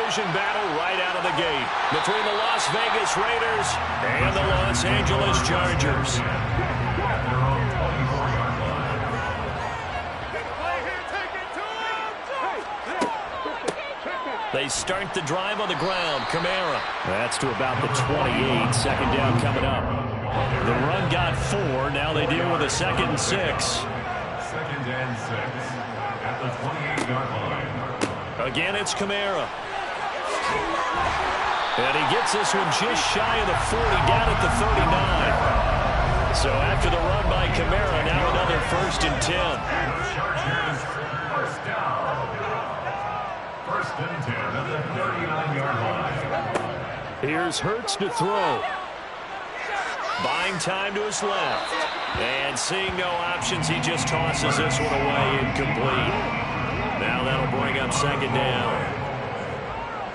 division battle right out of the gate between the Las Vegas Raiders and the Los Angeles Chargers. They start the drive on the ground. Kamara. That's to about the 28. Second down coming up. The run got 4. Now they deal with a 2nd and 6. 2nd and 6 at the 28-yard line. Again, it's Kamara. And he gets this one just shy of the 40, down at the 39. So after the run by Kamara, now another 1st and 10. Chargers first down. 1st and 10 at the 39-yard line. Here's Hurts to throw. Buying time to his left. And seeing no options, he just tosses this one away, incomplete. Now that'll bring up 2nd down.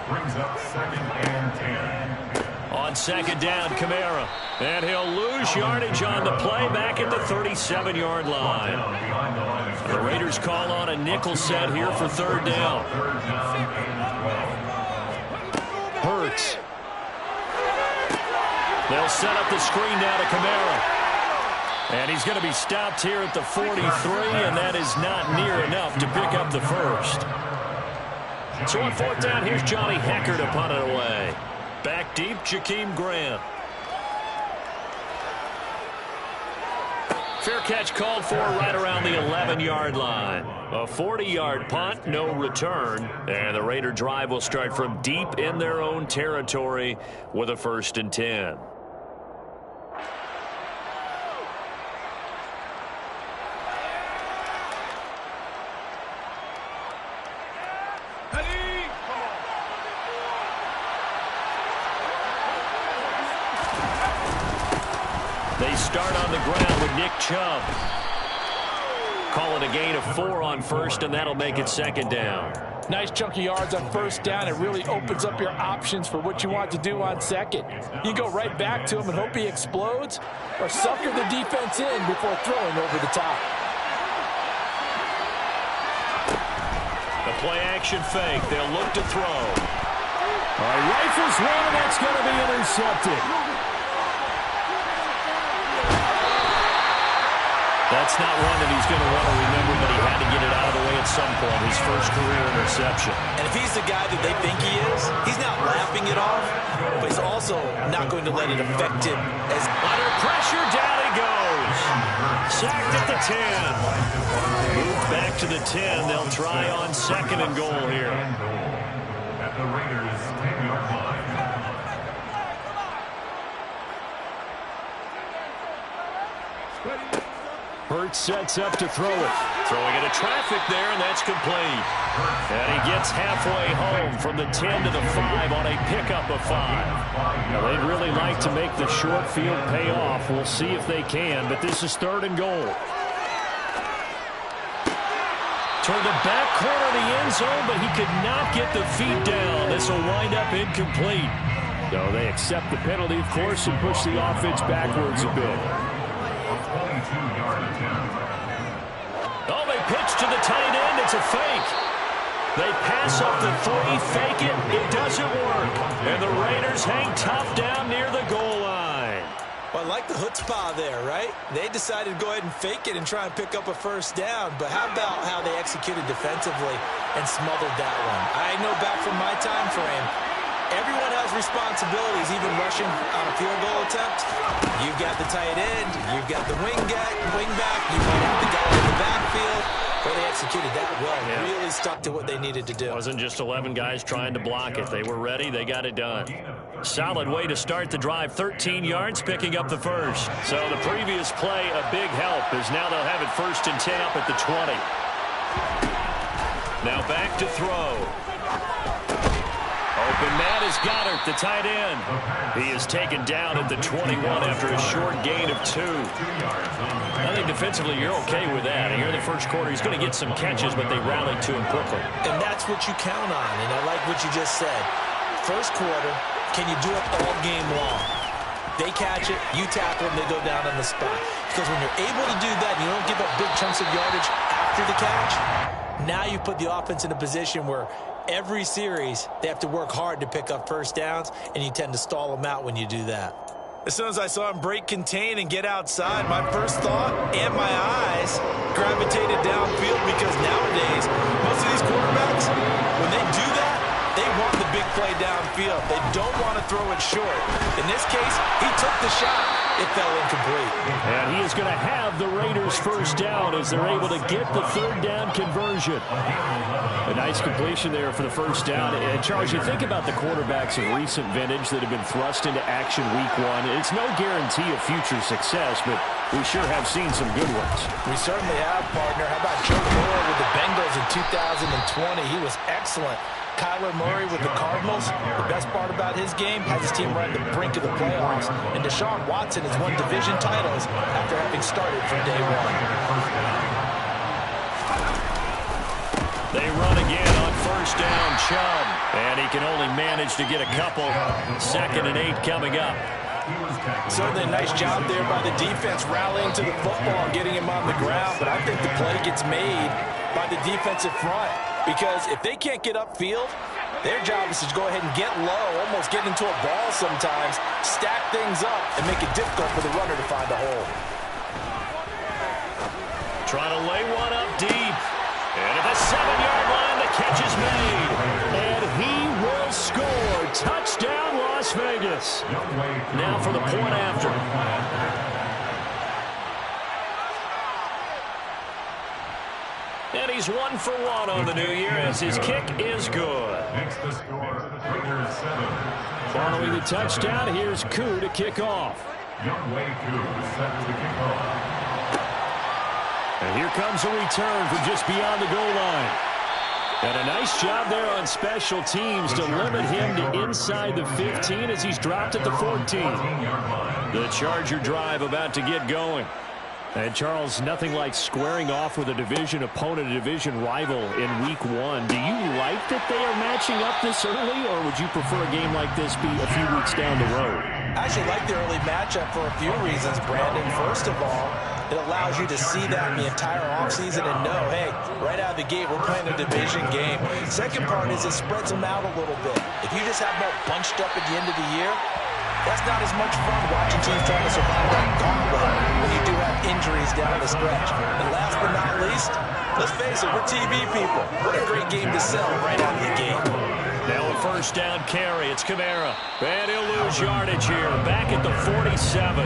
Brings up 2nd and 10. On 2nd down, Kamara. And he'll lose yardage on the play back at the 37-yard line. The Raiders call on a nickel set here for 3rd down. Hurts. They'll set up the screen now to Kamara. And he's going to be stopped here at the 43, and that is not near enough to pick up the 1st. So on 4th down, here's Johnny Hekker to punt it away. Back deep, Jakeem Grant. Fair catch called for right around the 11-yard line. A 40-yard punt, no return. And the Raider drive will start from deep in their own territory with a 1st and 10. They start on the ground with Nick Chubb. Call it a gain of 4 on 1st, and that'll make it 2nd down. Nice chunk of yards on 1st down. It really opens up your options for what you want to do on 2nd. You can go right back to him and hope he explodes, or sucker the defense in before throwing over the top. The play-action fake. They'll look to throw. All right, rifles one, and that's going to be intercepted. That's not one that he's going to want to remember, but he had to get it out of the way at some point. His first career interception. And if he's the guy that they think he is, he's not laughing it off, but he's also not going to let it affect him. As under pressure, down he goes. Sacked at the 10. Moved back to the 10. They'll try on 2nd and goal here. At the Raiders' 10-yard line. Hurts sets up to throw it. Throwing into traffic there, and that's complete. And he gets halfway home from the 10 to the 5 on a pickup of 5. Now, they'd really like to make the short field pay off. We'll see if they can, but this is 3rd and goal. Toward the back corner of the end zone, but he could not get the feet down. This will wind up incomplete. So they accept the penalty, of course, and push the offense backwards a bit. Oh, they pitch to the tight end. It's a fake. They pass up the 3, fake it. It doesn't work. And the Raiders hang tough down near the goal line. Well, I like the chutzpah there, right? They decided to go ahead and fake it and try and pick up a 1st down. But how about how they executed defensively and smothered that one? I know back from my time frame, everyone has responsibilities, even rushing on a field goal attempt. You've got the tight end, you've got the wing back, you might have the guy in the backfield. Well, they executed that well. Yeah. Really stuck to what they needed to do. It wasn't just 11 guys trying to block it. They were ready. They got it done. Solid way to start the drive. 13 yards, picking up the 1st. So the previous play, a big help, as now they'll have it 1st and 10 up at the 20. Now back to throw. Open man is Goddard, the tight end. He is taken down at the 21 after a short gain of 2. I think defensively you're okay with that. And here in the first quarter, he's going to get some catches, but they rallied to him quickly. And that's what you count on, and I like what you just said. First quarter, can you do it all game long? They catch it, you tackle them, they go down on the spot. Because when you're able to do that, you don't give up big chunks of yardage after the catch, now you put the offense in a position where every series, they have to work hard to pick up first downs, and you tend to stall them out when you do that. As soon as I saw him break contain and get outside, my first thought and my eyes gravitated downfield, because nowadays, most of these quarterbacks, when they do that, they want the big play downfield. They don't want to throw it short. In this case, he took the shot. It fell incomplete. And he is going to have the Raiders first down as they're able to get the third down conversion. A nice completion there for the first down. And Charles, you think about the quarterbacks of recent vintage that have been thrust into action week one. It's no guarantee of future success, but we sure have seen some good ones. We certainly have, partner. How about Joe Burrow with the Bengals in 2020? He was excellent. Kyler Murray with the Cardinals. The best part about his game, has his team right at the brink of the playoffs. And Deshaun Watson has won division titles after having started from day one. They run again on first down, Chubb. And he can only manage to get a couple. 2nd and 8 coming up. Certainly a nice job there by the defense rallying to the football, getting him on the ground. But I think the play gets made by the defensive front. Because if they can't get upfield, their job is to go ahead and get low, almost get into a ball sometimes, stack things up, and make it difficult for the runner to find a hole. Trying to lay one up deep. And at the 7-yard line, the catch is made. And he will score. Touchdown, Las Vegas. Now for the point after. And he's 1 for 1 on the new year as his kick is good. Next to score, Raiders 7. Following the touchdown, here's Koo to kick off. Younghoe Koo set to kick off. And here comes a return from just beyond the goal line. And a nice job there on special teams to limit him to inside the 15 as he's dropped at the 14. The Charger drive about to get going. And, Charles, nothing like squaring off with a division opponent, a division rival in week one. Do you like that they are matching up this early, or would you prefer a game like this be a few weeks down the road? I actually like the early matchup for a few reasons, Brandon. First of all, it allows you to see that in the entire offseason and know, hey, right out of the gate, we're playing a division game. Second part is it spreads them out a little bit. If you just have them all bunched up at the end of the year, that's not as much fun watching teams trying to survive that gauntlet when you do have injuries down the stretch. And last but not least, let's face it, we're TV people. What a great game to sell right out of the gate. Now a first down carry. It's Kamara. And he'll lose yardage here. Back at the 47.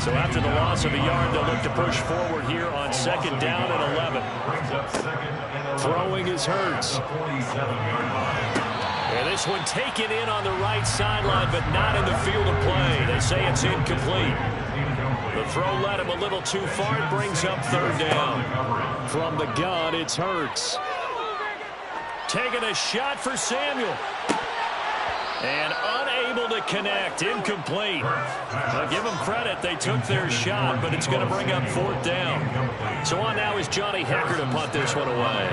So after the loss of a yard, they'll look to push forward here on 2nd down and 11. Throwing is Hurts. And this one taken in on the right sideline, but not in the field of play. They say it's incomplete. The throw led him a little too far. It brings up 3rd down. From the gun, it's Hurts. Taking a shot for Samuel. And unable to connect. Incomplete. I'll give them credit. They took their shot, but it's going to bring up 4th down. So on now is Johnny Hekker to punt this one away.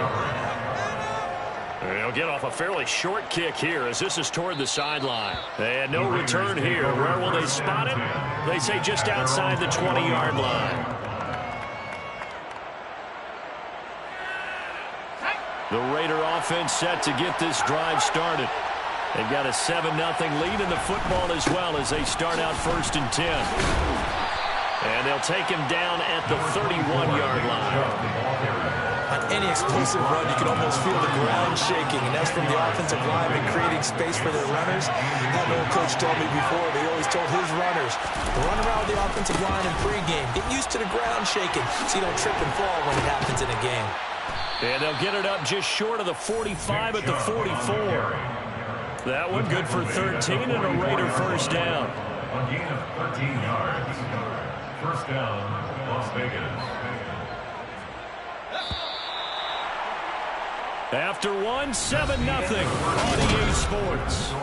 They'll get off a fairly short kick here as this is toward the sideline. And no return here. Where will they spot it? They say just outside the 20-yard line. The Raider offense set to get this drive started. They've got a 7-0 lead in the football as well as they start out 1st and 10. And they'll take him down at the 31-yard line. On any explosive run, you can almost feel the ground shaking, and that's from the offensive linemen creating space for their runners. That old coach told me before, they always told his runners, run around the offensive line in pregame. Get used to the ground shaking so you don't trip and fall when it happens in a game. And they'll get it up just short of the 45 at the 44. That one good for 13 and a Raider first down. A gain of 13 yards. First down, Las Vegas. After one, 7-0 on EA Sports.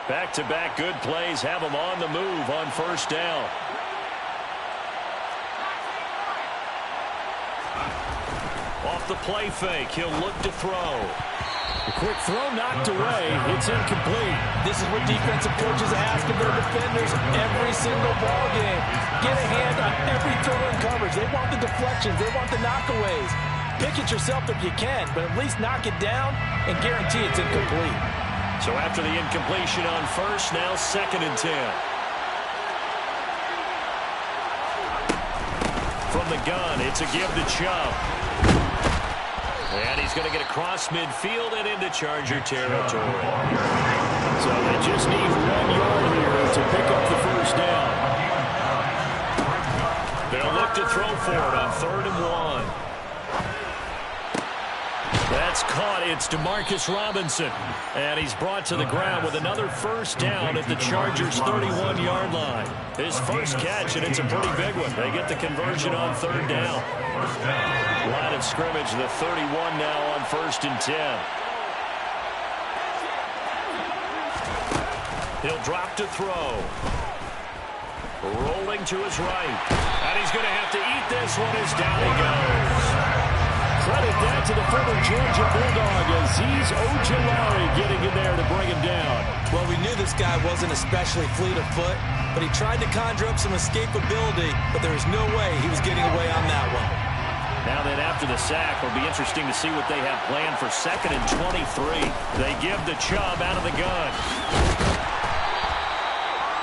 Back-to-back good plays have them on the move on first down. Off the play fake, he'll look to throw. The quick throw knocked away. It's incomplete. This is what defensive coaches ask of their defenders every single ball game. Get a hand on every throw in coverage. They want the deflections. They want the knockaways. Pick it yourself if you can, but at least knock it down and guarantee it's incomplete. So after the incompletion on first, now 2nd and 10. From the gun, it's a give to Chubb. And he's going to get across midfield and into Charger territory. So they just need 1 yard here to pick up the first down. They'll look to throw for it on 3rd and 1. That's caught. It's Demarcus Robinson. And he's brought to the ground with another first down at the Chargers' 31-yard line. His first catch, and it's a pretty big one. They get the conversion on 3rd down. Line of scrimmage, the 31 now on 1st and 10. He'll drop to throw. Rolling to his right. And he's going to have to eat this one as down he goes. Credit that to the former Georgia Bulldog, Azeez Ojulari getting in there to bring him down. Well, we knew this guy wasn't especially fleet of foot, but he tried to conjure up some escapability, but there was no way he was getting away on that one. Now then, after the sack, it'll be interesting to see what they have planned for 2nd and 23. They give the Chubb out of the gun.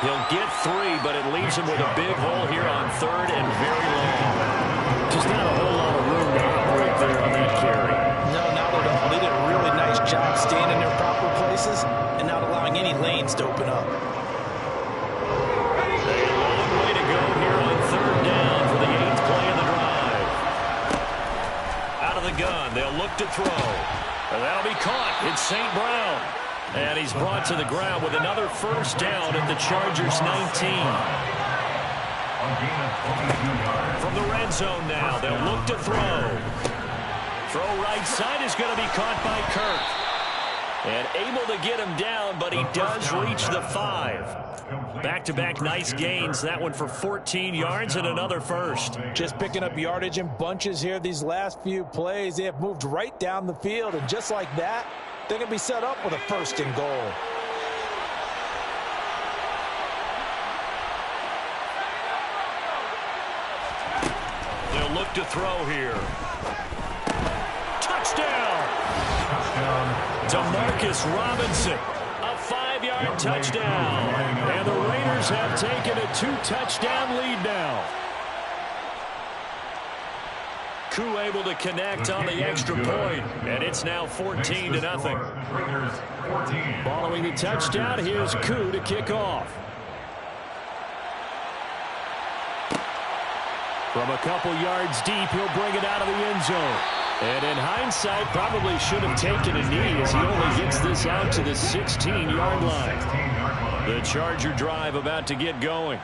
He'll get 3, but it leaves him with a big hole here on 3rd and very long. Just not a whole lot of room to operate there on that carry. No, not at all. They did a really nice job staying in their proper places and not allowing any lanes to open up. A long way to go here on 3rd down for the 8th play of the drive. Out of the gun, they'll look to throw. And that'll be caught. It's St. Brown. And he's brought to the ground with another first down at the Chargers' 19. From the red zone now, they'll look to throw. Throw right side is going to be caught by Kirk. And able to get him down, but he does reach the 5. Back-to-back nice gains. That one for 14 yards and another first. Just picking up yardage in bunches here these last few plays. They have moved right down the field, and just like that, they're going to be set up with a 1st and goal. They'll look to throw here. Touchdown! Demarcus Robinson. A 5-yard touchdown. And the Raiders have taken a 2-touchdown lead now. Koo able to connect on the extra point, and it's now 14-0. Following the touchdown, here's Koo to kick off. From a couple yards deep, he'll bring it out of the end zone. And in hindsight, probably should have taken a knee as he only gets this out to the 16-yard line. The Charger drive about to get going.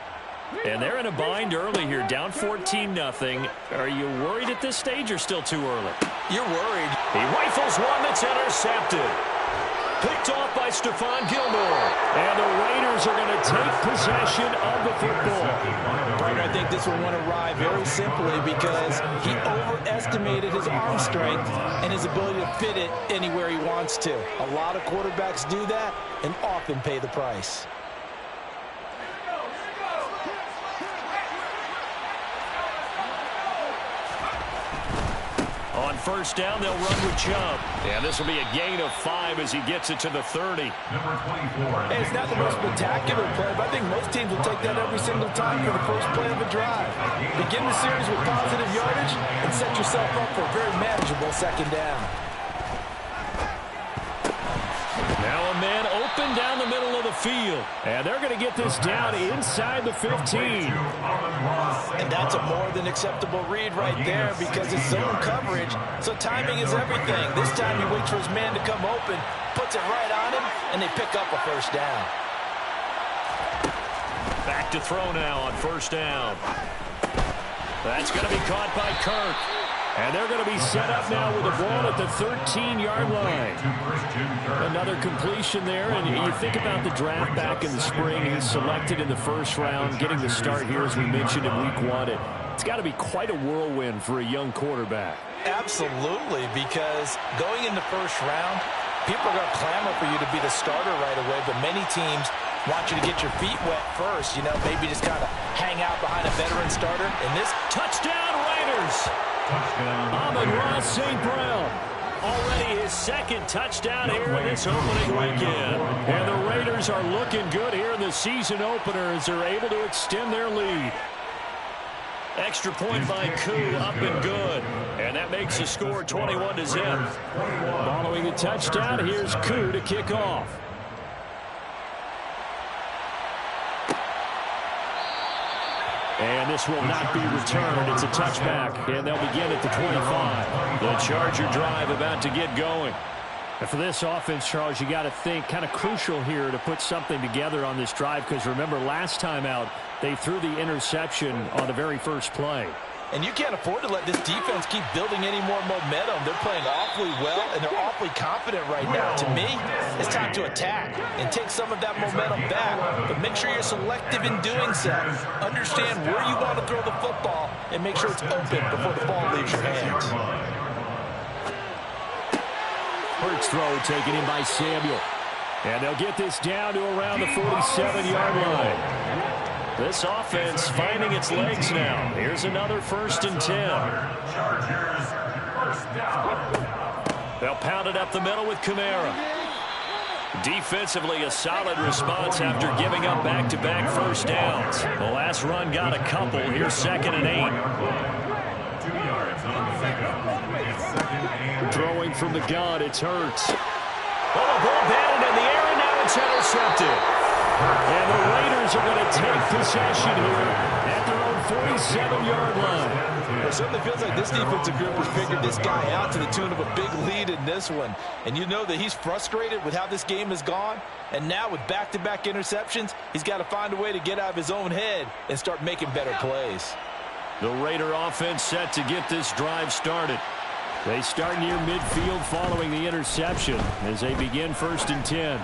And they're in a bind early here, down 14-0. Are you worried at this stage or still too early? You're worried. He rifles one that's intercepted. Picked off by Stephon Gilmore. And the Raiders are going to take possession of the football. I think this will want to ride very simply because he overestimated his arm strength and his ability to fit it anywhere he wants to. A lot of quarterbacks do that and often pay the price. On first down, they'll run with Chubb. And this will be a gain of 5 as he gets it to the 30. Hey, it's not the most spectacular play, but I think most teams will take that every single time for the first play of a drive. Begin the series with positive yardage and set yourself up for a very manageable 2nd down. Now a man open down the middle of the field. And they're going to get this down inside the 15. And that's a more than acceptable read right there because it's zone coverage, so timing is everything. This time he waits for his man to come open, puts it right on him, and they pick up a first down. Back to throw now on first down. That's going to be caught by Kirk. And they're going to be set up now with a ball at the 13-yard line. Another completion there, and you think about the draft back in the spring. He's selected in the first round, getting the start here, as we mentioned, in week 1. It's got to be quite a whirlwind for a young quarterback. Absolutely, because going in the first round, People are going to clamor for you to be the starter right away, but many teams want you to get your feet wet first. You know, maybe just kind of hang out behind a veteran starter. And this touchdown Raiders. Amon-Ra St. Brown. Already his second touchdown here in this opening weekend. And the Raiders are looking good here in the season opener as they're able to extend their lead. Extra point by Koo, up and good. And that makes the score 21-0. Following the touchdown, here's Koo to kick off. And this will not be returned. It's a touchback, and they'll begin at the 25. The Charger drive about to get going. And for this offense, Charles, you got to think kind of crucial here to put something together on this drive, because remember last time out, they threw the interception on the very first play. And you can't afford to let this defense keep building any more momentum. They're playing awfully well, and they're awfully confident right now. To me, it's time to attack and take some of that momentum back, but make sure you're selective in doing so. Understand where you want to throw the football and make sure it's open before the ball leaves your hands. Hurts throw taken in by Samuel. And they'll get this down to around the 47-yard line. This offense finding its legs now. Here's another 1st and 10. They'll pound it up the middle with Kamara. Defensively, a solid response after giving up back-to-back first downs. The last run got a couple. Here's 2nd and 8. 2 yards on the pickup. Throwing from the gun, it's Hurts. Oh, a ball batted in the air, and now it's intercepted. And the Raiders are going to take possession here at their own 47-yard line. It certainly feels like this defensive group has figured this guy out to the tune of a big lead in this one. And you know that he's frustrated with how this game has gone. And now with back-to-back interceptions, he's got to find a way to get out of his own head and start making better plays. The Raider offense set to get this drive started. They start near midfield following the interception as they begin 1st and 10.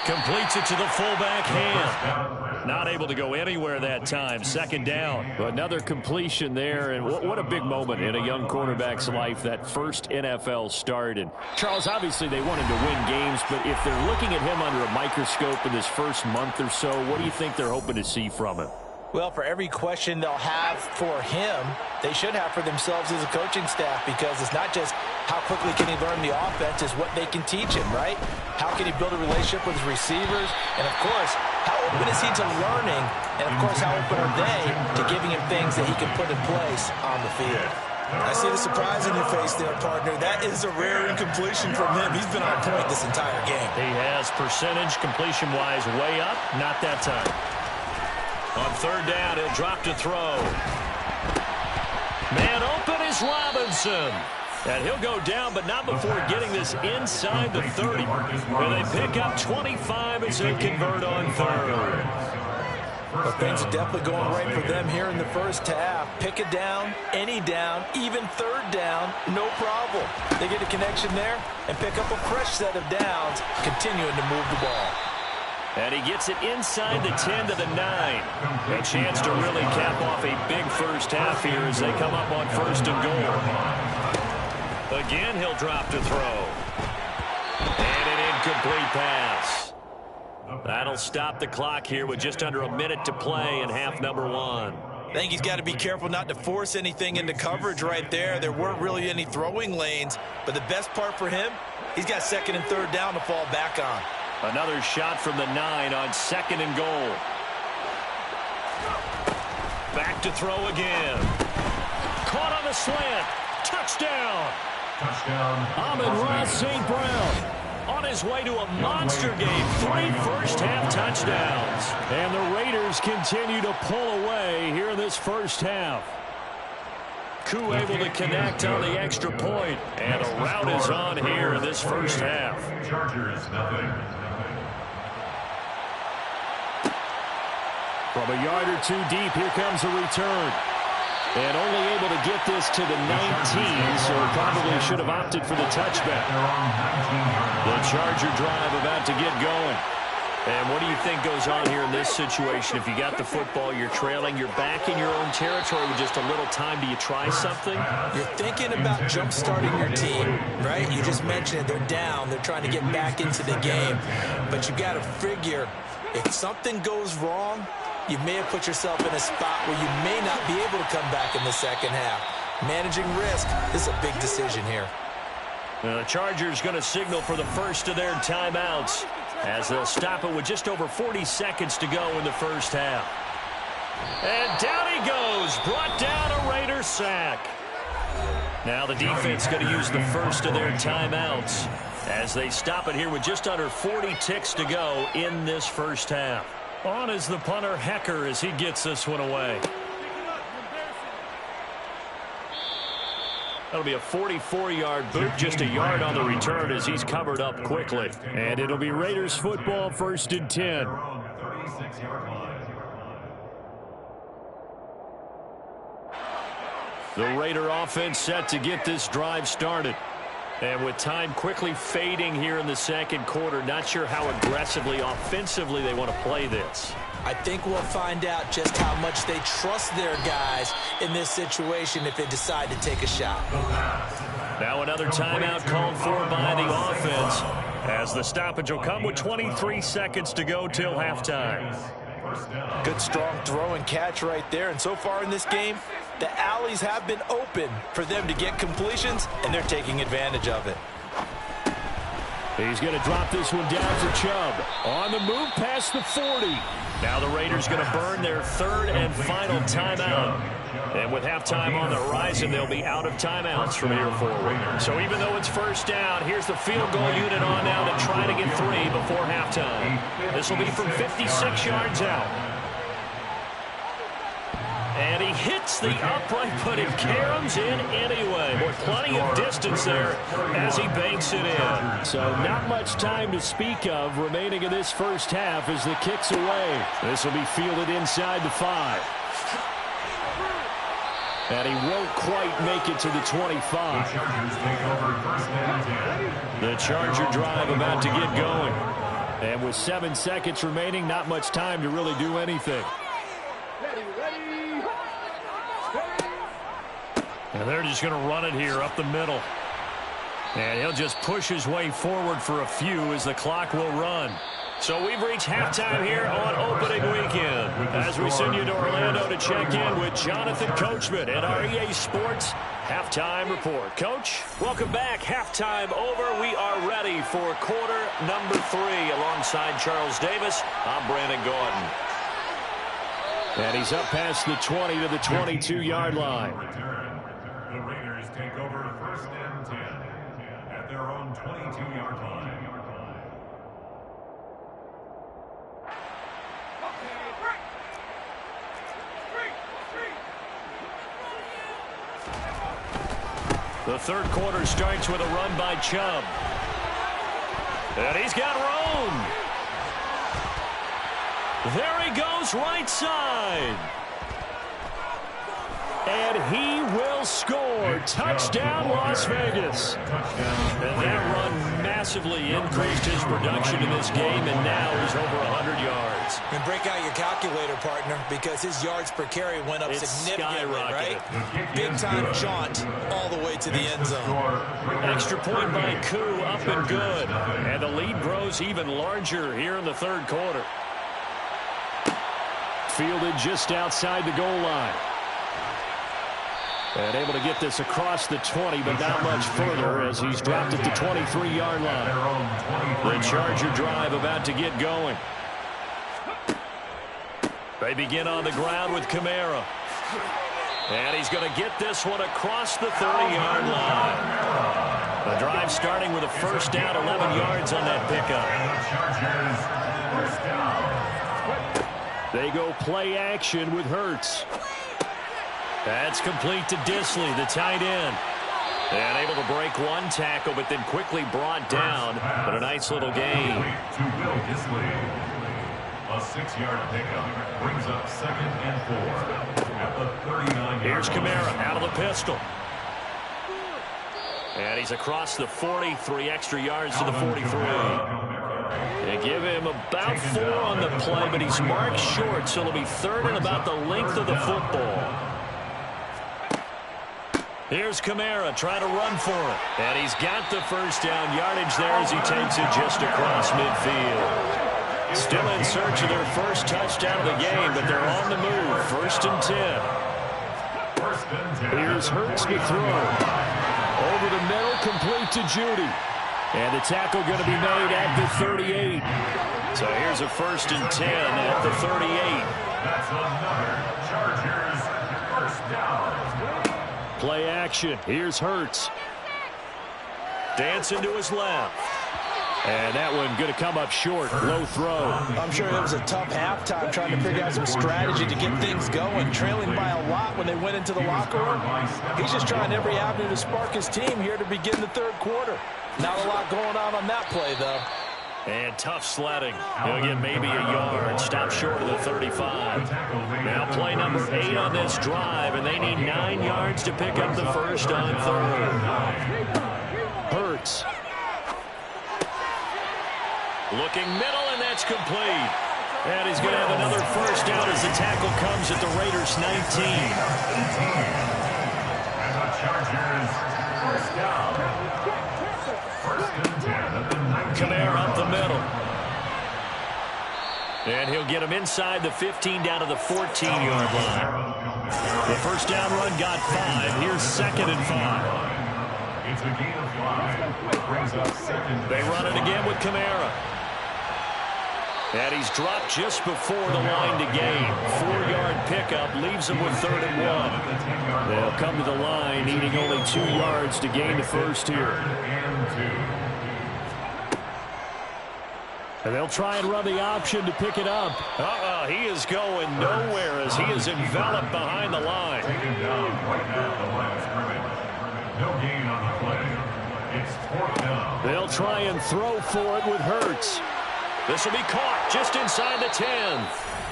Completes it to the fullback hand. Not able to go anywhere that time. 2nd down. Another completion there, and what a big moment in a young quarterback's life, that first NFL start. And Charles, obviously they want him to win games, but if they're looking at him under a microscope in this first month or so, what do you think they're hoping to see from him? Well, for every question they'll have for him, they should have for themselves as a coaching staff, because it's not just how quickly can he learn the offense, it's what they can teach him, right? How can he build a relationship with his receivers? And, of course, how open is he to learning? And, of course, how open are they to giving him things that he can put in place on the field? I see the surprise in your face there, partner. That is a rare incompletion from him. He's been on point this entire game. He has percentage completion-wise way up. Not that time. On 3rd down, he'll drop to throw. Man open is Robinson. And he'll go down, but not before getting this inside the 30. Where they pick up 25 as they convert on 3rd. But things are definitely going right for them here in the first half. Pick a down, any down, even 3rd down, no problem. They get a connection there and pick up a fresh set of downs, continuing to move the ball. And he gets it inside the 10 to the 9. A chance to really cap off a big first half here as they come up on 1st and goal. Again, he'll drop to throw. And an incomplete pass. That'll stop the clock here with just under a minute to play in half number 1. I think he's got to be careful not to force anything into coverage right there. There weren't really any throwing lanes, but the best part for him, he's got 2nd and 3rd down to fall back on. Another shot from the 9 on 2nd and goal. Back to throw again. Caught on the slant. Touchdown. Amon-Ra St. Brown on his way to a monster game. 3 first-half touchdowns. And the Raiders continue to pull away here in this first half. Koo able to connect on the extra point. And a rout is on here in this first half. Chargers, nothing. From a yard or 2 deep, here comes a return. And only able to get this to the 19, so probably should have opted for the touchback. The Charger drive about to get going. And what do you think goes on here in this situation? If you got the football, you're trailing, you're back in your own territory with just a little time. Do you try something? You're thinking about jump-starting your team, right? You just mentioned it. They're down. They're trying to get back into the game. But you got to figure, if something goes wrong, you may have put yourself in a spot where you may not be able to come back in the second half. Managing risk, this is a big decision here. The Chargers going to signal for the first of their timeouts as they'll stop it with just over 40 seconds to go in the first half. And down he goes, brought down a Raider sack. Now the defense going to use the first of their timeouts as they stop it here with just under 40 ticks to go in this first half. On is the punter Hecker as he gets this one away. That'll be a 44-yard boot, just a yard on the return as he's covered up quickly. And it'll be Raiders football, 1st and 10. The Raider offense set to get this drive started. And with time quickly fading here in the second quarter, not sure how aggressively, offensively they want to play this. I think we'll find out just how much they trust their guys in this situation if they decide to take a shot. Now another timeout called for by the offense as the stoppage will come with 23 seconds to go till halftime. Good strong throw and catch right there. And so far in this game, the alleys have been open for them to get completions, and they're taking advantage of it. He's going to drop this one down for Chubb. On the move past the 40. Now the Raiders going to burn their third and final timeout. And with halftime on the horizon, they'll be out of timeouts from here forward. So even though it's first down, here's the field goal unit on now to try to get 3 before halftime. This will be from 56 yards out. And he hits the upright, but it caroms in anyway. With plenty of distance there as he banks it in. So not much time to speak of remaining in this first half as the kick's away. This will be fielded inside the 5. And he won't quite make it to the 25. The Charger drive about to get going. And with 7 seconds remaining, not much time to really do anything. And they're just going to run it here up the middle. And he'll just push his way forward for a few as the clock will run. So we've reached halftime here on opening weekend. As we send you to Orlando to check in with Jonathan Coachman at our EA Sports Halftime Report. Coach, welcome back. Halftime over. We are ready for quarter number 3 alongside Charles Davis. I'm Brandon Gordon. And he's up past the 20 to the 22-yard line. The Raiders take over 1st and 10 at their own 22-yard line. The third quarter starts with a run by Chubb. And he's got room. There he goes, right side. And he will score. Touchdown, Las Vegas. And that run massively increased his production in this game, and now he's over 100 yards. And break out your calculator, partner, because his yards per carry went up significantly, right? Big-time jaunt all the way to the end zone. Extra point by Koo, up and good. And the lead grows even larger here in the third quarter. Fielded just outside the goal line. And able to get this across the 20, but not much further as he's dropped at the 23-yard line. The Charger drive about to get going. They begin on the ground with Kamara. And he's going to get this one across the 30-yard line. The drive starting with a first down, 11 yards on that pickup. They go play action with Hurts. That's complete to Disley, the tight end. And able to break one tackle, but then quickly brought down. But a nice little gain. To Will Disley. A 6-yard pickup brings up 2nd and 4 at the 39-yard. Here's Kamara out of the pistol. And he's across the 40, 3 extra yards to the 43. They give him about 4 on the play, but he's marked short, so it'll be 3rd and about the length of the football. Here's Kamara trying to run for it. And he's got the first down yardage there as he takes it just across midfield. Still in search of their first touchdown of the game, but they're on the move. 1st and 10. Here's Hurts to throw. Over the middle, complete to Judy. And the tackle going to be made at the 38. So here's a 1st and 10 at the 38. That's another Chargers first down. Play action. Here's Hurts. Dancing to his left. And that one going to come up short. Low throw. I'm sure it was a tough halftime trying to figure out some strategy to get things going. Trailing by a lot when they went into the locker room. He's just trying every avenue to spark his team here to begin the 3rd quarter. Not a lot going on that play, though. And tough sledding. He'll get maybe a yard. Stop short of the 35. Now play number 8 on this drive, and they need 9 yards to pick up the first on 3rd. Hurts. Looking middle, and that's complete. And he's going to have another first down as the tackle comes at the Raiders' 19. And the Chargers first down. Kamara up the middle. And he'll get him inside the 15 down to the 14-yard line. The first down run got 5. Here's 2nd and 5. It's a gain of 5. Brings up 2nd. They run it again with Kamara. And he's dropped just before the line to gain. 4-yard pickup leaves him with 3rd and 1. They'll come to the line needing only 2 yards to gain the first here. And they'll try and run the option to pick it up. He is going nowhere as he is enveloped behind the line. Taken down right at the line of scrimmage. No gain on the play. It's 4th down. They'll try and throw for it with Hurts. This will be caught just inside the 10.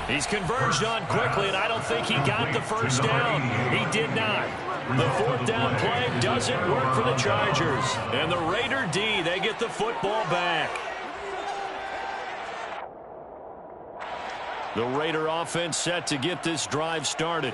He's converged on quickly, and I don't think he got the first down. He did not. The 4th down play doesn't work for the Chargers. And the Raider D, they get the football back. The Raider offense set to get this drive started.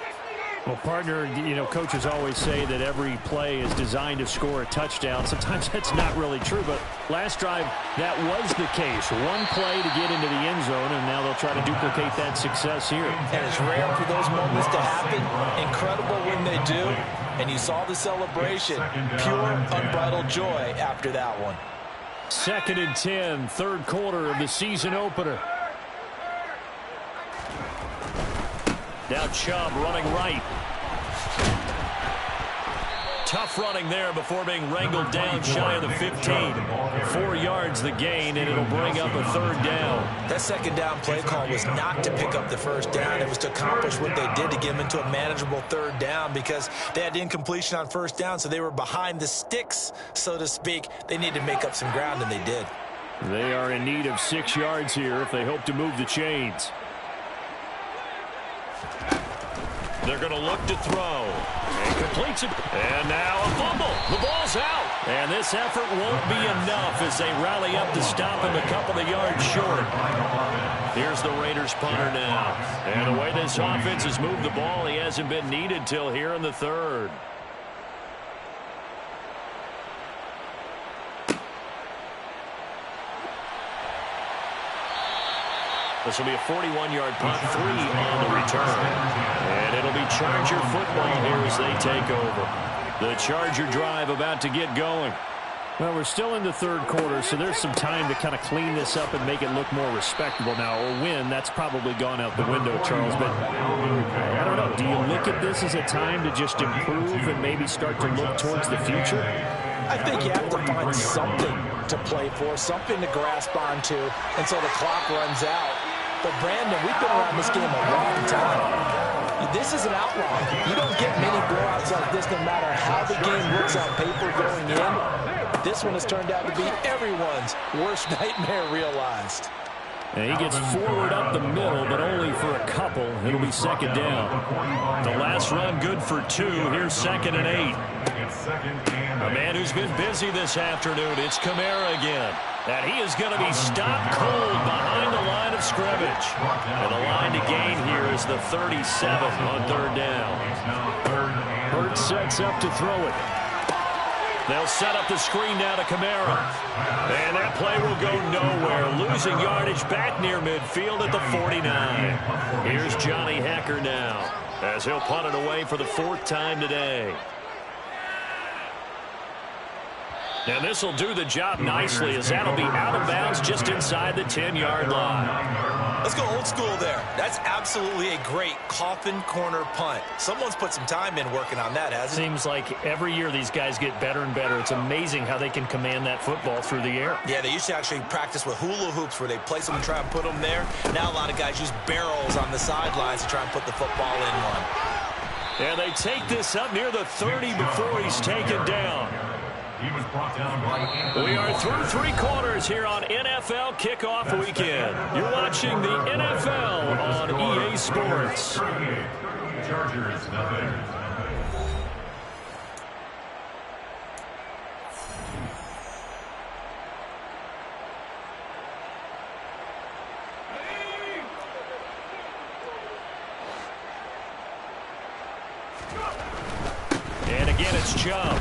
Well, partner, coaches always say that every play is designed to score a touchdown. Sometimes that's not really true, but last drive, that was the case. One play to get into the end zone, and now they'll try to duplicate that success here. And it's rare for those moments to happen. Incredible when they do. And you saw the celebration. Pure, unbridled joy after that one. 2nd and 10, 3rd quarter of the season opener. Now Chubb running right. Tough running there before being wrangled down shy of the 15. 4 yards the gain, and it'll bring up a 3rd down. That 2nd down play call was not to pick up the first down. It was to accomplish what they did to get them into a manageable 3rd down because they had incompletion on 1st down, so they were behind the sticks, so to speak. They needed to make up some ground, and they did. They are in need of 6 yards here if they hope to move the chains. They're going to look to throw. And completes it. And now a fumble. The ball's out. And this effort won't be enough as they rally up to stop him a couple of yards short. Here's the Raiders punter now. And the way this offense has moved the ball, he hasn't been needed till here in the 3rd. This will be a 41-yard punt, 3 on the return. And it'll be Charger football here as they take over. The Charger drive about to get going. Well, we're still in the 3rd quarter, so there's some time to kind of clean this up and make it look more respectable. Now, a win, that's probably gone out the window, Charles. But I don't know. Do you look at this as a time to just improve and maybe start to look towards the future? I think you have to find something to play for, something to grasp onto until the clock runs out. But, Brandon, we've been around this game a long time. This is an outlier. You don't get many blowouts like this no matter how the game looks on paper going in. This one has turned out to be everyone's worst nightmare realized. And he gets forward up the middle, but only for a couple. It'll be second down. The last run good for 2. Here's 2nd and 8. A man who's been busy this afternoon. It's Kamara again. And he is going to be stopped cold behind the line of scrimmage. And the line to gain here is the 37 on 3rd down. Hurts sets up to throw it. They'll set up the screen now to Kamara. And that play will go nowhere. Losing yardage back near midfield at the 49. Here's Johnny Hacker now, as he'll punt it away for the 4th time today. And this will do the job nicely, as that'll be out of bounds just inside the 10-yard line. Let's go old school there. That's absolutely a great coffin corner punt. Someone's put some time in working on that, hasn't it? Seems like every year these guys get better and better. It's amazing how they can command that football through the air. Yeah, they used to actually practice with hula hoops where they place them and try and put them there. Now a lot of guys use barrels on the sidelines to try and put the football in one. And they take this up near the 30 before he's taken down. He was brought down by We are through 3 quarters here on NFL Kickoff Weekend. You're watching the NFL on EA Sports. Chargers, nothing. And again, it's Chubb.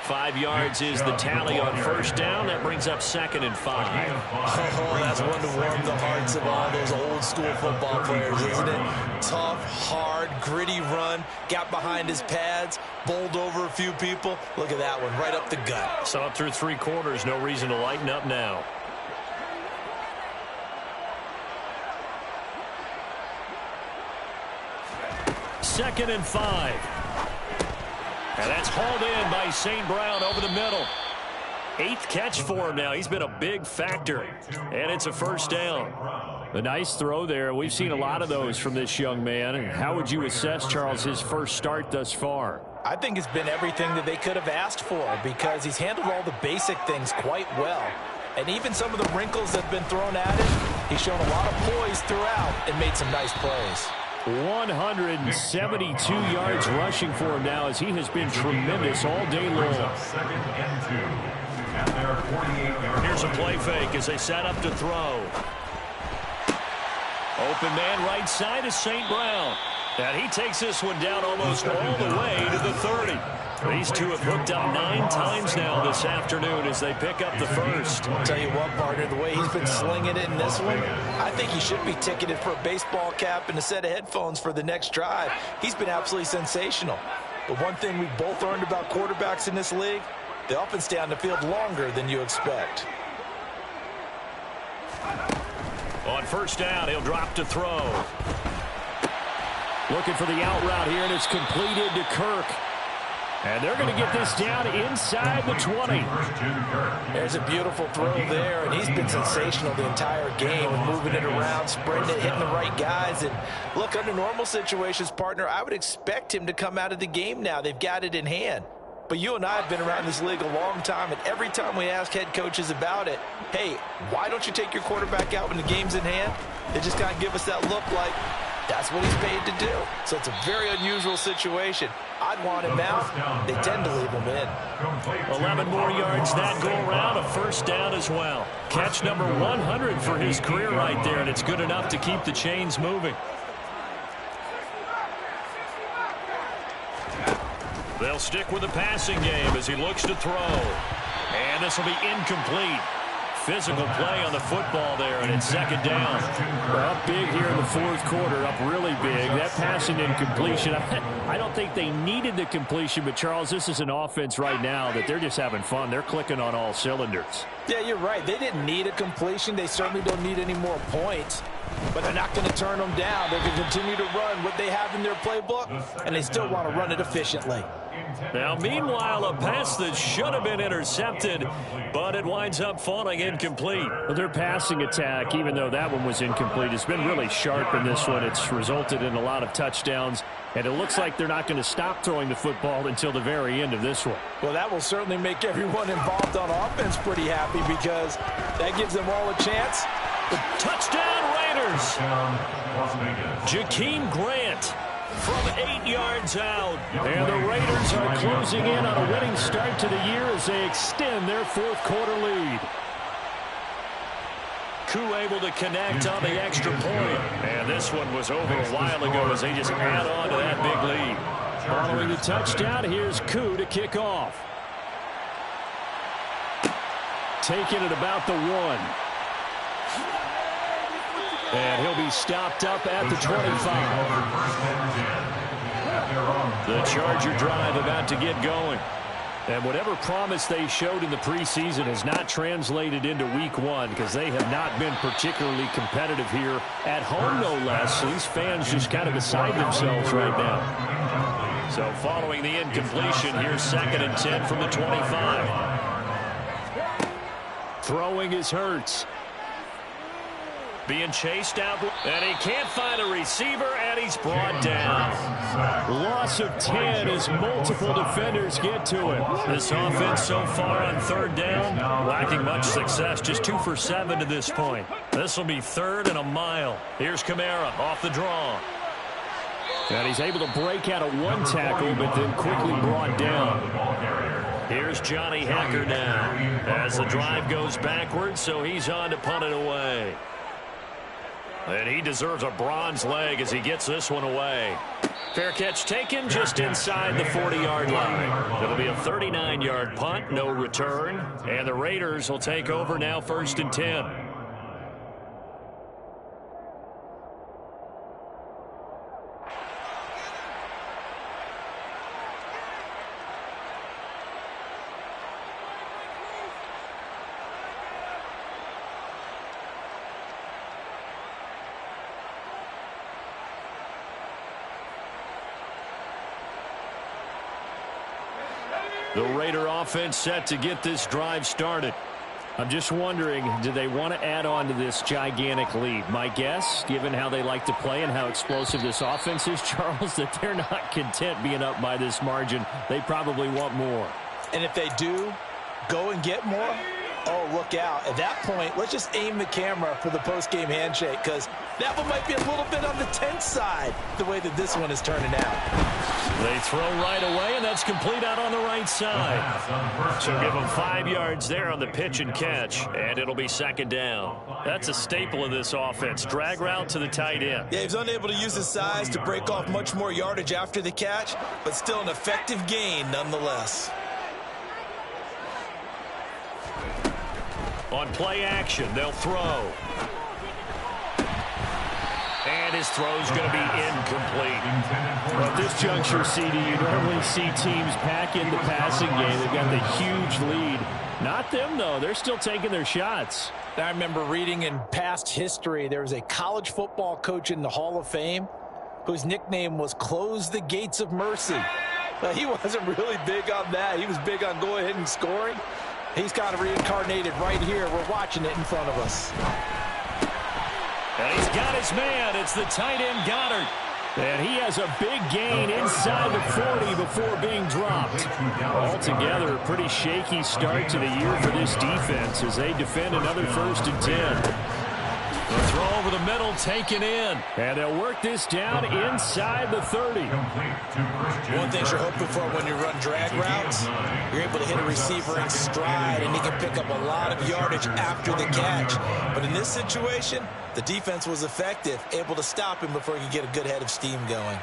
5 yards is the tally on 1st down. That brings up 2nd and 5. Oh, that's one to warm the hearts of all those old school football players, isn't it? Tough, hard, gritty run. Got behind his pads, bowled over a few people. Look at that one, right up the gut. So through 3 quarters, no reason to lighten up now. Second and 5. And that's hauled in by St. Brown over the middle. 8th catch for him now. He's been a big factor. And it's a 1st down. A nice throw there. We've seen a lot of those from this young man. And how would you assess, Charles, his first start thus far? I think it's been everything that they could have asked for, because he's handled all the basic things quite well. And even some of the wrinkles that have been thrown at him, he's shown a lot of poise throughout and made some nice plays. 172 yards rushing for him now, as he has been tremendous all day long. 2nd and 2. At their 48-yard Here's a play fake as they set up to throw. Open man right side is St. Brown. And he takes this one down almost all the way to the 30. These two have hooked up 9 times now this afternoon as they pick up the 1st. I'll tell you what, partner, the way he's been slinging it in this one, I think he should be ticketed for a baseball cap and a set of headphones for the next drive. He's been absolutely sensational. But one thing we both learned about quarterbacks in this league, they often stay on the field longer than you expect. On 1st down, he'll drop to throw. Looking for the out route here, and it's completed to Kirk. And they're going to get this down inside the 20. There's a beautiful throw there, and he's been sensational the entire game, moving it around, spreading it, hitting the right guys. And look, under normal situations, partner, I would expect him to come out of the game now. They've got it in hand. But you and I have been around this league a long time, and every time we ask head coaches about it, hey, why don't you take your quarterback out when the game's in hand? They just kind of give us that look like that's what he's paid to do. So it's a very unusual situation. I'd want him out. They tend to leave him in. 11 more yards that go around, a 1st down as well. Catch number 100 for his career right there, and it's good enough to keep the chains moving. They'll stick with the passing game as he looks to throw. And this will be incomplete. Physical play on the football there, and it's 2nd down. They're up big here in the 4th quarter, up really big. That passing incompletion, I don't think they needed the completion, but Charles, this is an offense right now that they're just having fun. They're clicking on all cylinders. Yeah, you're right. They didn't need a completion. They certainly don't need any more points. but they're not going to turn them down. They're going to continue to run what they have in their playbook, and they still want to run it efficiently. Now, meanwhile, a pass that should have been intercepted, but it winds up falling incomplete. Well, their passing attack, even though that one was incomplete, has been really sharp in this one. It's resulted in a lot of touchdowns, and it looks like they're not going to stop throwing the football until the very end of this one. Well, that will certainly make everyone involved on offense pretty happy because that gives them all a chance. Touchdown, Raiders! Jakeem Grant from 8 yards out. And the Raiders are closing in on a winning start to the year as they extend their fourth quarter lead. Koo able to connect on the extra point. And this one was over a while ago as they just add on to that big lead. Following the touchdown, here's Koo to kick off. Taking it about the 1. And he'll be stopped up at the 25. The Charger drive about to get going. And whatever promise they showed in the preseason has not translated into week 1 because they have not been particularly competitive here at home, no less. So these fans just kind of beside themselves right now. So following the incompletion, here's 2nd and 10 from the 25. Throwing is Hurts. Being chased out, and he can't find a receiver, and he's brought down. Loss of 10 as multiple defenders get to him. This offense so far on 3rd down, lacking much success, just 2 for 7 to this point. This will be 3rd and a mile. Here's Kamara off the draw. And he's able to break out of 1 tackle, but then quickly brought down. Here's Johnny Hekker now as the drive goes backwards, so he's on to punt it away. And he deserves a bronze leg as he gets this one away. Fair catch taken just inside the 40-yard line. It'll be a 39-yard punt, no return. And the Raiders will take over now 1st and 10. The Raider offense set to get this drive started. I'm just wondering, do they want to add on to this gigantic lead? My guess, given how they like to play and how explosive this offense is, Charles, that they're not content being up by this margin. They probably want more. And if they do go and get more, oh, look out. At that point, let's just aim the camera for the post-game handshake because that one might be a little bit on the tense side, the way that this one is turning out. They throw right away, and that's complete out on the right side. So give them 5 yards there on the pitch and catch, and it'll be 2nd down. That's a staple of this offense. Drag route to the tight end. Yeah, he's unable to use his size to break off much more yardage after the catch, but still an effective gain nonetheless. On play action, they'll throw. And his throw's going to be incomplete. Well, at this juncture, CD, you normally see teams pack in the passing game. They've got the huge lead. Not them, though. They're still taking their shots. I remember reading in past history, there was a college football coach in the Hall of Fame whose nickname was Close the Gates of Mercy. But he wasn't really big on that. He was big on go ahead and scoring. He's kind of reincarnated right here. We're watching it in front of us. And he's got his man. It's the tight end Goddard. And he has a big gain inside the 40 before being dropped. Altogether, a pretty shaky start to the year for this defense as they defend another 1st and 10. The throw over the middle taken in. And they'll work this down inside the 30. One thing you're hoping for when you run drag routes, you're able to hit a receiver in stride, and he can pick up a lot of yardage after the catch. But in this situation, the defense was effective, able to stop him before he could get a good head of steam going.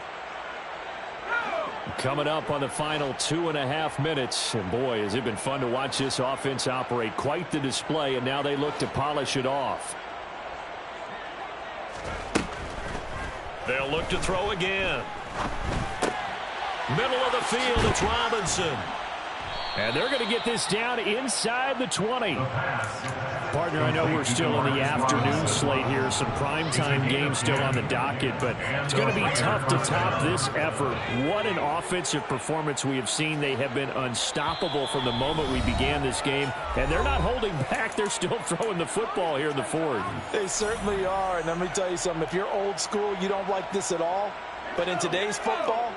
Coming up on the final 2.5 minutes. And boy, has it been fun to watch this offense operate. Quite the display, and now they look to polish it off. They'll look to throw again. Middle of the field, it's Robinson. And they're going to get this down inside the 20. Partner, I know we're still in the afternoon slate here. Some primetime games still on the docket, but it's going to be tough to top this effort. What an offensive performance we have seen. They have been unstoppable from the moment we began this game, and they're not holding back. They're still throwing the football here in the fourth. They certainly are, and let me tell you something. If you're old school, you don't like this at all, but in today's football,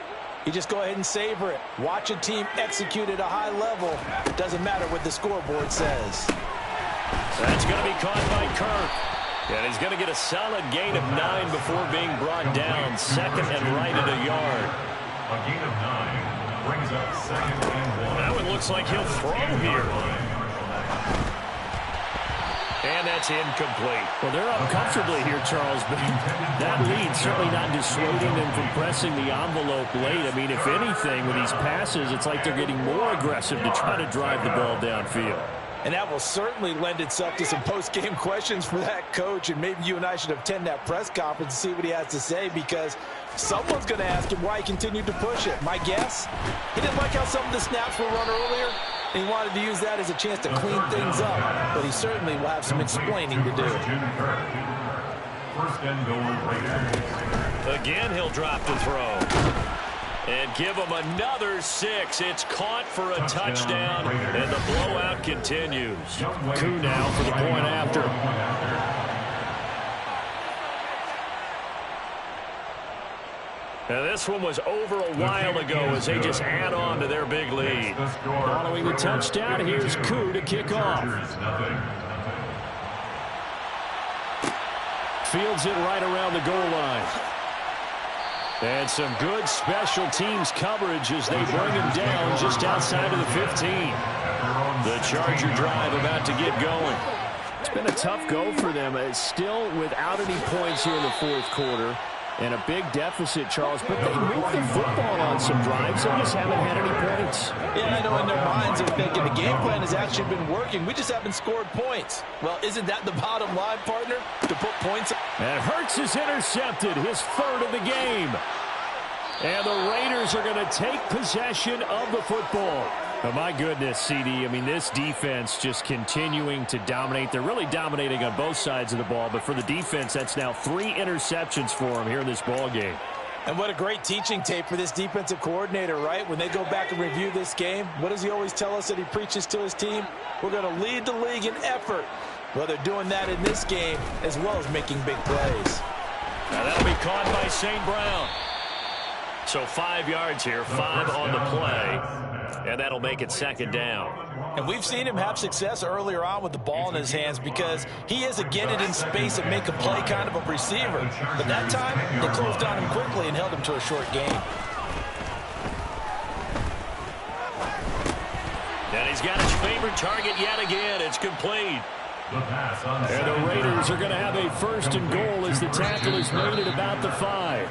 you just go ahead and savor it. Watch a team execute at a high level. Doesn't matter what the scoreboard says. That's going to be caught by Kirk. And he's going to get a solid gain of 9 before being brought down. Second and right at a yard. A gain of 9 brings up second and 1. That one looks like he'll throw here. And that's incomplete. Well, they're up comfortably here, Charles, but that lead certainly not dissuading them from pressing the envelope late. I mean, if anything, with these passes, it's like they're getting more aggressive to try to drive the ball downfield. And that will certainly lend itself to some post-game questions for that coach, and maybe you and I should attend that press conference and see what he has to say, because someone's going to ask him why he continued to push it. My guess, he didn't like how some of the snaps were run earlier, and he wanted to use that as a chance to clean things up, but he certainly will have some explaining to do. First and goal, Raiders. Again, he'll drop to throw. And give him another 6. It's caught for a touchdown, and the blowout continues. Koo now for the point after. Now this one was over a while ago as they just add on to their big lead. Following the touchdown, here's Koo to kick off. Fields it right around the goal line. And some good special teams coverage as they bring him down just outside of the 15. The Charger drive about to get going. It's been a tough go for them. It's still without any points here in the fourth quarter. And a big deficit, Charles. But they moved the football on some drives. They just haven't had any points. Yeah, I know in their minds they're thinking the game plan has actually been working. We just haven't scored points. Well, isn't that the bottom line, partner? To put points up? And Hurts is intercepted, his third of the game. And the Raiders are going to take possession of the football. Oh, my goodness, CD. I mean, this defense just continuing to dominate. They're really dominating on both sides of the ball. But for the defense, that's now 3 interceptions for them here in this ball game. And what a great teaching tape for this defensive coordinator, right? When they go back and review this game, what does he always tell us that he preaches to his team? We're going to lead the league in effort. Well, they're doing that in this game as well as making big plays. Now that'll be caught by St. Brown. So 5 yards here, 5 on the play. And that'll make it second down. And we've seen him have success earlier on with the ball in his hands because he is a get it in space and make a play kind of a receiver. But that time, they closed on him quickly and held him to a short gain. And he's got his favorite target yet again. It's complete. And the Raiders are going to have a first and goal as the tackle is made at about the 5.